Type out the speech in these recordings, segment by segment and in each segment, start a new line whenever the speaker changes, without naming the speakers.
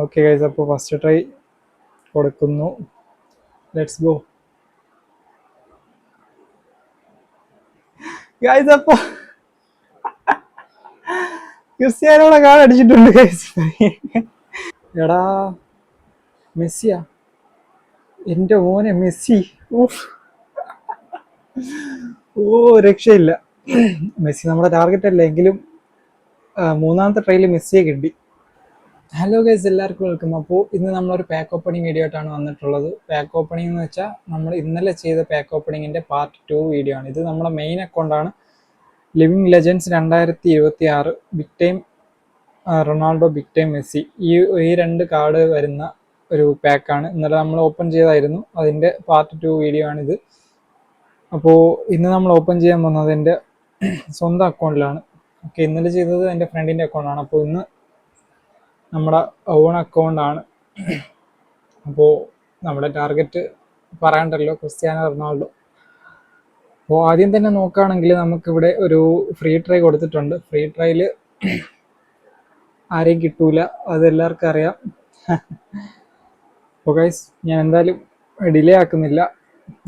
Okay guys, അപ്പോൾ first try കൊടുക്കുന്നു. Let's go guys. അപ്പോൾ ക്രിസ്ത്യാനോടെ കാർഡ് അടിച്ചിട്ടുണ്ട് ഗൈസ്. എടാ മെസ്സിയാ, എൻ്റെ മോനെ മെസ്സി. ഊഫ്. ഓ രക്ഷയില്ല. മെസ്സി നമ്മുടെ ടാർഗറ്റ് അല്ല, എങ്കിലും മൂന്നാമത്തെ ട്രൈയിൽ മെസ്സിയെ കിട്ടി. ഹലോ ഗൈസ്, എല്ലാവർക്കും വെൽക്കം. അപ്പോൾ ഇന്ന് നമ്മളൊരു പാക്ക് ഓപ്പണിംഗ് വീഡിയോ ആയിട്ടാണ് വന്നിട്ടുള്ളത്. പാക്ക് ഓപ്പണിംഗ് എന്ന് വെച്ചാൽ നമ്മൾ ഇന്നലെ ചെയ്ത പാക്ക് ഓപ്പണിങ്ങിൻ്റെ പാർട്ട് 2 വീഡിയോ ആണ് ഇത്. നമ്മുടെ മെയിൻ അക്കൗണ്ടാണ് living legends 2026 big time Ronaldo, big time Messi. ഈ രണ്ട് കാർഡ് വരുന്ന ഒരു പാക്കാണ് ഇന്നലെ നമ്മൾ ഓപ്പൺ ചെയ്തായിരുന്നു. അതിൻ്റെ പാർട്ട് 2 വീഡിയോ ആണിത്. അപ്പോൾ ഇന്ന് നമ്മൾ ഓപ്പൺ ചെയ്യാൻ പോകുന്നത് എൻ്റെ സ്വന്തം അക്കൗണ്ടിലാണ്. ഓക്കെ, ഇന്നലെ ചെയ്തത് എൻ്റെ ഫ്രണ്ടിൻ്റെ അക്കൗണ്ടാണ്. അപ്പോൾ ഇന്ന് നമ്മുടെ ഓൺ അക്കൗണ്ടാണ്. അപ്പോൾ നമ്മുടെ ടാർഗറ്റ് പറയണ്ടല്ലോ, ക്രിസ്ത്യാനോ റൊണാൾഡോ. അപ്പോൾ ആദ്യം തന്നെ നോക്കുകയാണെങ്കിൽ നമുക്കിവിടെ ഒരു ഫ്രീ ട്രൈ കൊടുത്തിട്ടുണ്ട്. ഫ്രീ ട്രൈയിൽ ആരെയും കിട്ടൂല, അതെല്ലാവർക്കും അറിയാം. അപ്പോൾ ഗൈസ്, ഞാൻ എന്തായാലും ഡിലേ ആക്കുന്നില്ല,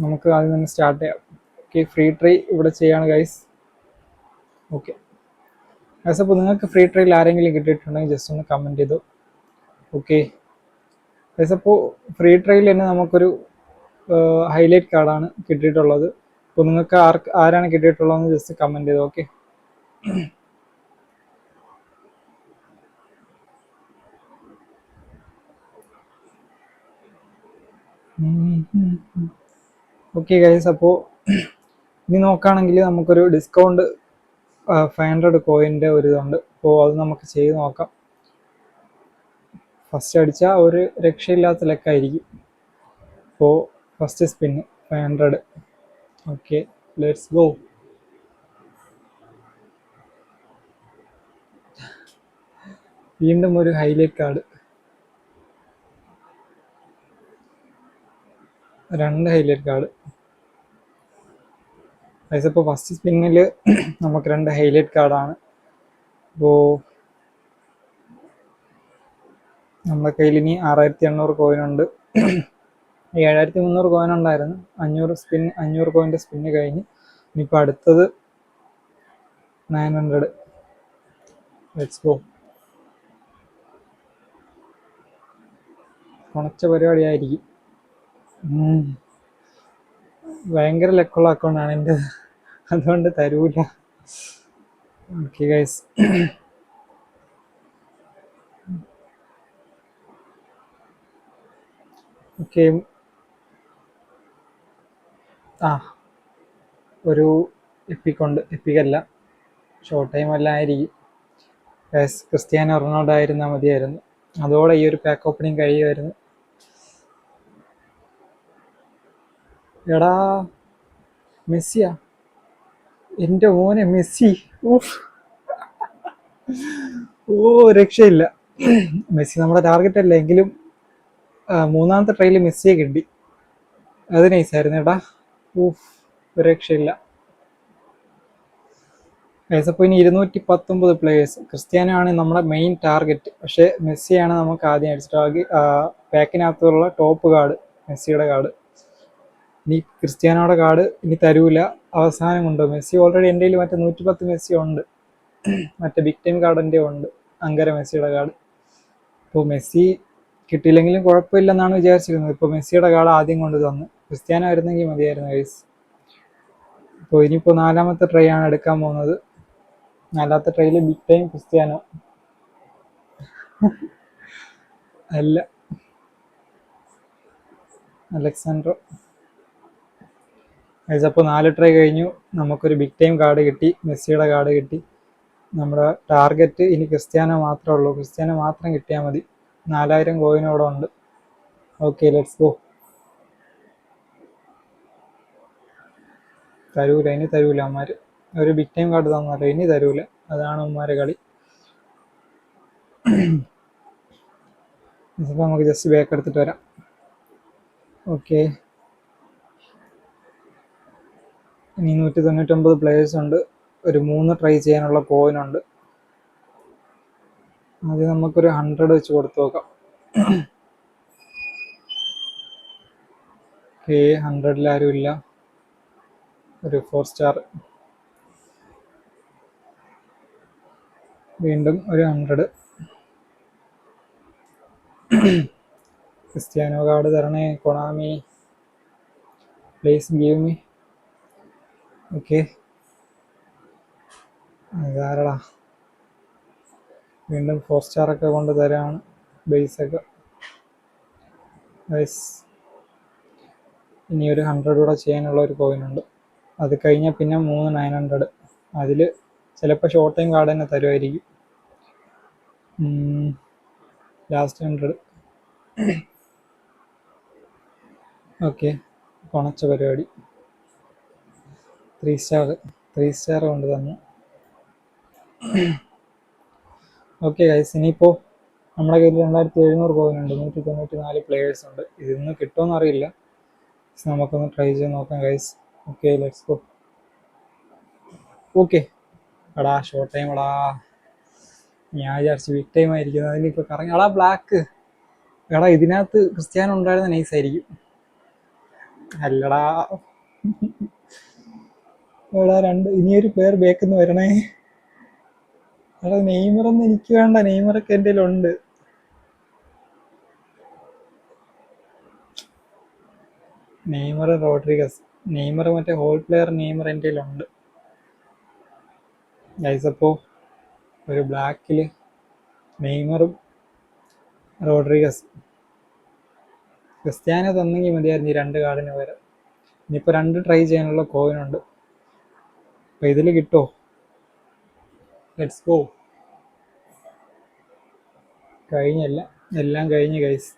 നമുക്ക് ആദ്യം തന്നെ സ്റ്റാർട്ട് ചെയ്യാം. ഓക്കെ, ഫ്രീ ട്രൈ ഇവിടെ ചെയ്യാണ് ഗൈസ്. ഓക്കെ ഗൈസ്, അപ്പോൾ നിങ്ങൾക്ക് ഫ്രീ ട്രൈയിൽ ആരെങ്കിലും കിട്ടിയിട്ടുണ്ടെങ്കിൽ ജസ്റ്റ് ഒന്ന് കമൻറ്റ് ചെയ്തു. ഓക്കെ ഗൈസ്, അപ്പോൾ ഫ്രീ ട്രയൽ തന്നെ നമുക്കൊരു ഹൈലൈറ്റ് കാർഡാണ് കിട്ടിയിട്ടുള്ളത്. അപ്പോൾ നിങ്ങൾക്ക് ആരാണ് കിട്ടിയിട്ടുള്ളതെന്ന് ജസ്റ്റ് കമൻറ്റ് ചെയ്തു. ഓക്കെ, ഓക്കെ ഗൈസ്, അപ്പോൾ ഇനി നോക്കുകയാണെങ്കിൽ നമുക്കൊരു ഡിസ്കൗണ്ട് 500 കോയിൻ്റെ ഒരു ഇതുണ്ട്. അപ്പോൾ അത് നമുക്ക് ചെയ്ത് നോക്കാം. ഫസ്റ്റ് അടിച്ചാൽ ഒരു രക്ഷയില്ലാത്ത ലെക്കായിരിക്കും. അപ്പോൾ first spin 500. Okay, let's go. വീണ്ടും ഒരു ഹൈലൈറ്റ് കാർഡ്, 2 ഹൈലൈറ്റ് കാർഡ്. ഇപ്പോൾ ഫസ്റ്റ് സ്പിന്നിൽ നമുക്ക് 2 ഹൈലൈറ്റ് കാർഡാണ്. അപ്പോൾ നമ്മുടെ കയ്യിൽ ഇനി 6800 കോയിനുണ്ട്. 7300 കോയിൻ ഉണ്ടായിരുന്നു. 500 കോയിൻ്റെ സ്പിന്ന് കഴിഞ്ഞ് ഇനിയിപ്പോൾ അടുത്തത് 900. Let's go. കുണച്ച പരിപാടിയായിരിക്കും. ഭയങ്കര ലെക്കുള്ള അക്കൗണ്ടാണ് എൻ്റെ, അതുകൊണ്ട് തരൂല. Okay guys, okay. ഒരു എപ്പിക്കുണ്ട്, എപ്പിക്കല്ല, ഷോർട്ട് ടൈം എല്ലാം ആയിരിക്കും. ഗൈസ്, ക്രിസ്ത്യാനോ റൊണാൾഡോ ആയിരുന്നാൽ മതിയായിരുന്നു, അതോടെ ഈ ഒരു പാക്ക് ഓപ്പണിങ് കഴിയുമായിരുന്നു. എടാ മെസ്സിയാ, എൻ്റെ മോനെ മെസ്സി. ഓ രക്ഷയില്ല. മെസ്സി നമ്മുടെ ടാർഗറ്റ് അല്ല, എങ്കിലും മൂന്നാമത്തെ ട്രയലിൽ മെസ്സിയെ കിട്ടി, അത് നൈസായിരുന്നു എടാ. രക്ഷയില്ല. അപ്പോൾ ഇനി 219 പ്ലേയേഴ്സ്. ക്രിസ്ത്യാനോ ആണ് നമ്മുടെ മെയിൻ ടാർഗറ്റ്, പക്ഷേ മെസ്സിയാണ് നമുക്ക് ആദ്യം അടിച്ചിട്ട് പാക്കിനകത്തുള്ള ടോപ്പ് കാർഡ്, മെസ്സിയുടെ കാർഡ്. ഇനി ക്രിസ്ത്യാനോയുടെ കാർഡ് ഇനി തരൂല, അവസാനം കൊണ്ടോ. മെസ്സി ഓൾറെഡി എൻ്റെ കയ്യിൽ മറ്റേ 110 മെസ്സി ഉണ്ട്, മറ്റേ ബിഗ് ടൈം കാർഡ് എൻ്റെ ഉണ്ട്, അങ്കര മെസ്സിയുടെ കാർഡ്. അപ്പോൾ മെസ്സി കിട്ടിയില്ലെങ്കിലും കുഴപ്പമില്ലെന്നാണ് വിചാരിച്ചിരുന്നത്. ഇപ്പോൾ മെസ്സിയുടെ കാർഡ് ആദ്യം കൊണ്ട് തന്നു, ക്രിസ്ത്യാനോ ആയിരുന്നെങ്കിൽ മതിയായിരുന്നു ഗൈസ്. അപ്പോൾ ഇനിയിപ്പോൾ 4ാമത്തെ ട്രൈ ആണ് എടുക്കാൻ പോകുന്നത്. 4ാമത്തെ ട്രൈയിൽ ബിഗ് ടൈം ക്രിസ്ത്യാനോ അല്ല, അലക്സാൻഡ്രോ. അപ്പോൾ 4 ട്രൈ കഴിഞ്ഞു, നമുക്കൊരു ബിഗ് ടൈം കാർഡ് കിട്ടി, മെസ്സിയുടെ കാർഡ് കിട്ടി. നമ്മുടെ ടാർഗറ്റ് ഇനി ക്രിസ്ത്യാനോ മാത്രമേ ഉള്ളൂ, ക്രിസ്ത്യാനോ മാത്രം കിട്ടിയാൽ മതി. 4000 കോയിനോടെ ഉണ്ട്. Okay, let's go. തരൂല, ഇനി തരൂല അമ്മമാർ. ഒരു ബിഗ് ടൈം കാർഡ് തന്നല്ലോ, ഇനി തരൂല, അതാണ് അമ്മമാരെ കളി. ഇതിപ്പോൾ നമുക്ക് ജസ്റ്റ് ബാക്ക് എടുത്തിട്ട് വരാം. ഓക്കെ, ഇനി 199 പ്ലേയേഴ്സ് ഉണ്ട്, ഒരു 3 ട്രൈ ചെയ്യാനുള്ള കോയിനുണ്ട്. ആദ്യം നമുക്കൊരു 100 വെച്ച് കൊടുത്തു നോക്കാം. ഓക്കെ, 100 ആരും ഇല്ല. ഒരു 4 സ്റ്റാർ. വീണ്ടും ഒരു 100. ക്രിസ്ത്യാനോ കാർഡ് തരണേ കൊണാമി, പ്ലീസ് ഗീവ് മീ. ഓക്കെ, ഇതാരടാ, വീണ്ടും 4 സ്റ്റാർ ഒക്കെ കൊണ്ട് തരാണ് ബേസ് ഒക്കെ. ഇനി ഒരു 100 കൂടെ ചെയ്യാനുള്ള ഒരു കോയിൻ ഉണ്ട്. അത് കഴിഞ്ഞാൽ പിന്നെ 3 900. അതിൽ ചിലപ്പോൾ ഷോർട്ട് ടൈം കാർഡ് തന്നെ തരുമായിരിക്കും. ലാസ്റ്റ് 100. ഓക്കെ, കൊണച്ച പരിപാടി. 3 സ്റ്റാർ, 3 സ്റ്റാർ കൊണ്ട് തന്നു. ഓക്കെ ഗൈസ്, ഇനിയിപ്പോൾ നമ്മുടെ കയ്യിൽ 2700 കോയിൻ ഉണ്ട്, 194 പ്ലേയേഴ്സ് ഉണ്ട്. ഇതിന്ന് കിട്ടുമെന്ന് അറിയില്ല, നമുക്കൊന്ന് ട്രൈ ചെയ്ത് നോക്കാം guys. Okay, let's go. Okay എടാ, ഷോർട്ട് ടൈം എടാ. ഞാൻ വിചാരിച്ചു ബിഗ് ടൈം ആയിരിക്കും. അതിനിപ്പോൾ കറങ്ങി എടാ ബ്ലാക്ക്. എടാ ഇതിനകത്ത് ക്രിസ്ത്യാനോ ഉണ്ടായിരുന്ന നൈസ് ആയിരിക്കും. അല്ലടാ എടാ, ഇനിയൊരു പ്ലെയർ ബേക്കെന്ന് വരണേ. എടാ നെയ്മറൊന്നും എനിക്ക് വേണ്ട, നെയ്മറൊക്കെ എൻ്റെ ഉണ്ട്. Neymar, Rodriguez. നെയ്മർ മറ്റേ ഹോൾ പ്ലെയർ നെയ്മർ എൻ്റെ ഉണ്ട് ഗൈസ്. അപ്പോൾ ഒരു ബ്ലാക്കിൽ നെയ്മറും റോഡ്രിഗസ്. ക്രിസ്ത്യാനോ തന്നെങ്കിൽ മതിയായിരുന്നു ഈ 2 കാർഡിന് വരാം. ഇനിയിപ്പോൾ 2 ട്രൈ ചെയ്യാനുള്ള കോയിനുണ്ട്. അപ്പോൾ ഇതിൽ കിട്ടുമോ? Let's go. കഴിഞ്ഞല്ല, എല്ലാം കഴിഞ്ഞ് ഗൈസ്.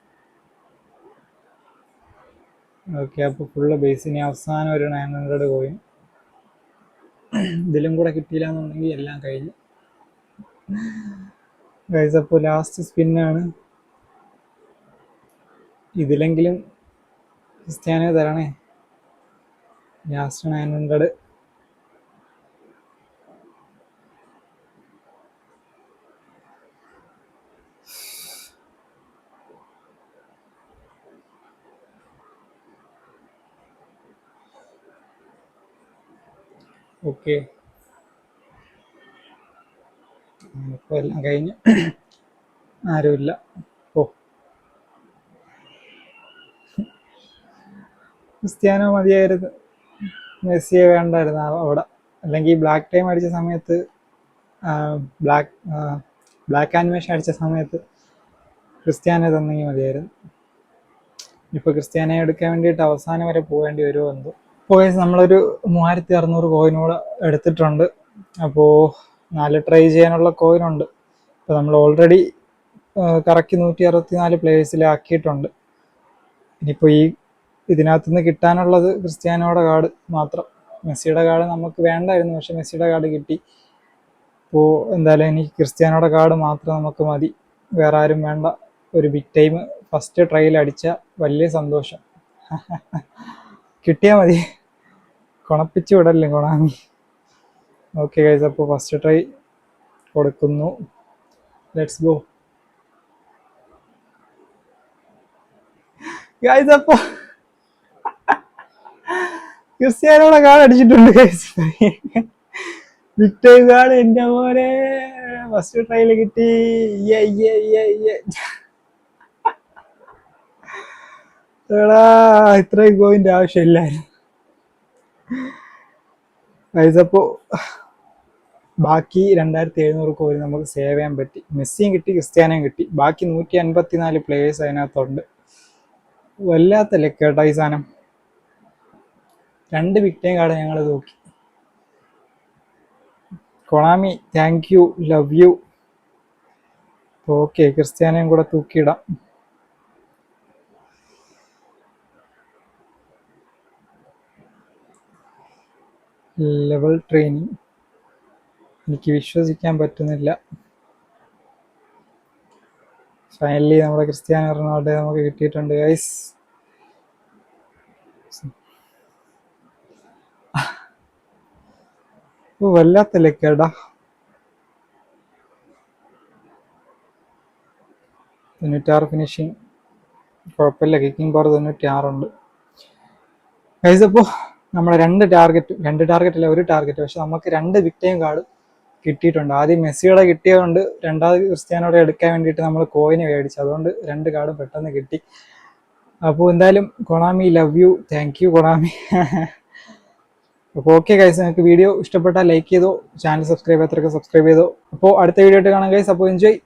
ഓക്കെ, അപ്പോൾ ഫുള്ള് ബേസ്. ഇനി അവസാനം ഒരു 900 കോയിൻ. ഇതിലും കൂടെ കിട്ടിയില്ല എന്നുണ്ടെങ്കിൽ എല്ലാം കഴിഞ്ഞു ഗൈസ്. അപ്പോൾ ലാസ്റ്റ് സ്പിന്നാണ്. ഇതിലെങ്കിലും ക്രിസ്ത്യാനോ തരണേ. ലാസ്റ്റ് 900. ഓക്കെ, ഇപ്പോൾ എല്ലാം കഴിഞ്ഞ്. ആരുമില്ല. ഓ, ക്രിസ്ത്യാനോ മതിയായിരുന്നു, മെസ്സിയെ വേണ്ടായിരുന്നു അവിടെ. അല്ലെങ്കിൽ ബ്ലാക്ക് ടൈം അടിച്ച സമയത്ത്, ബ്ലാക്ക് ആനിമേഷൻ അടിച്ച സമയത്ത് ക്രിസ്ത്യാനോ തന്നെങ്കിൽ മതിയായിരുന്നു. ഇപ്പോൾ ക്രിസ്ത്യാനോ എടുക്കാൻ വേണ്ടിയിട്ട് അവസാനം വരെ പോകേണ്ടി വരുമോ എന്തോ. അപ്പോൾ നമ്മളൊരു 3600 കോയിനോട് എടുത്തിട്ടുണ്ട്. അപ്പോൾ 4 ട്രൈ ചെയ്യാനുള്ള കോയിനുണ്ട്. അപ്പോൾ നമ്മൾ ഓൾറെഡി കറക്റ്റ് 164 പ്ലേയേഴ്സിലാക്കിയിട്ടുണ്ട്. ഇനിയിപ്പോൾ ഇതിനകത്തുനിന്ന് കിട്ടാനുള്ളത് ക്രിസ്ത്യാനോയുടെ കാർഡ് മാത്രം. മെസ്സിയുടെ കാർഡ് നമുക്ക് വേണ്ടായിരുന്നു, പക്ഷെ മെസ്സിയുടെ കാർഡ് കിട്ടി. അപ്പോൾ എന്തായാലും എനിക്ക് ക്രിസ്ത്യാനോയുടെ കാർഡ് മാത്രം നമുക്ക് മതി, വേറെ ആരും വേണ്ട. ഒരു ബിഗ് ടൈം ഫസ്റ്റ് ട്രയൽ അടിച്ച വലിയ സന്തോഷം. കിട്ടിയാൽ മതി, കൊണപ്പിച്ച് വിടല്ലേ കൊണാമി. ഓക്കെ ഗൈസ്, അപ്പോൾ ഫസ്റ്റ് ട്രൈ കൊടുക്കുന്നു. Let's go guys. അപ്പോൾ ക്രിസ്ത്യാനോയുടെ കാർഡ് അടിച്ചിട്ടുണ്ട് ഗൈസ്. ബിഗ് ടൈം കാർഡ് എൻ്റെ പോലെ ഫസ്റ്റ് ട്രയൽ കിട്ടി. എടാ, ഇത്രയും കോയിൻ്റെ ആവശ്യമില്ലായിരുന്നു ഗൈസ്. അപ്പോൾ ബാക്കി 2700 കോയിൻ നമുക്ക് സേവ് ചെയ്യാൻ പറ്റി. മെസ്സിയും കിട്ടി, ക്രിസ്ത്യാനോയും കിട്ടി. ബാക്കി 154 പ്ലേയേഴ്സ് അതിനകത്തുണ്ട്. വല്ലാത്ത ലക്കേട്ടാ ഈ സാധനം. 2 ബിഗ് ടൈം കാർഡ് ഞങ്ങൾ നോക്കി. Konami, thank you, love you. Okay, ക്രിസ്ത്യാനോയും കൂടെ തൂക്കിയിടാം. ലെവൽ ട്രെയിനിങ്, എനിക്ക് വിശ്വസിക്കാൻ പറ്റുന്നില്ല. ഫൈനലി നമ്മുടെ ക്രിസ്ത്യാനോ റൊണാൾഡോ നമുക്ക് കിട്ടിയിട്ടുണ്ട് ഗൈസ്. വല്ലാത്ത ലക്കേടാ. 96 ഫിനിഷിങ്, കുഴപ്പമില്ല. Kicking power 96 guys. അപ്പോൾ നമ്മുടെ രണ്ട് ടാർഗറ്റ് അല്ല, ഒരു ടാർഗറ്റ്, പക്ഷെ നമുക്ക് 2 ബിഗ് ടൈം കാർഡ് കിട്ടിയിട്ടുണ്ട്. ആദ്യം മെസ്സിയുടെ കിട്ടിയതുകൊണ്ട് രണ്ടാമത് ക്രിസ്ത്യാനോടെ എടുക്കാൻ വേണ്ടിയിട്ട് നമ്മൾ കോയിന് മേടിച്ചു, അതുകൊണ്ട് 2 കാർഡും പെട്ടെന്ന് കിട്ടി. അപ്പോൾ എന്തായാലും കൊണാമി ലവ് യു, താങ്ക് യു കൊണാമി. അപ്പോൾ ഓക്കെ ഗൈസ്, നിങ്ങൾക്ക് വീഡിയോ ഇഷ്ടപ്പെട്ടാൽ ലൈക്ക് ചെയ്തോ, ചാനൽ സബ്സ്ക്രൈബ് ചെയ്യാത്തവരൊക്കെ സബ്സ്ക്രൈബ് ചെയ്തോ. അപ്പോൾ അടുത്ത വീഡിയോ ആയിട്ട് കാണാം ഗൈസ്. അപ്പോൾ എൻജോയ്.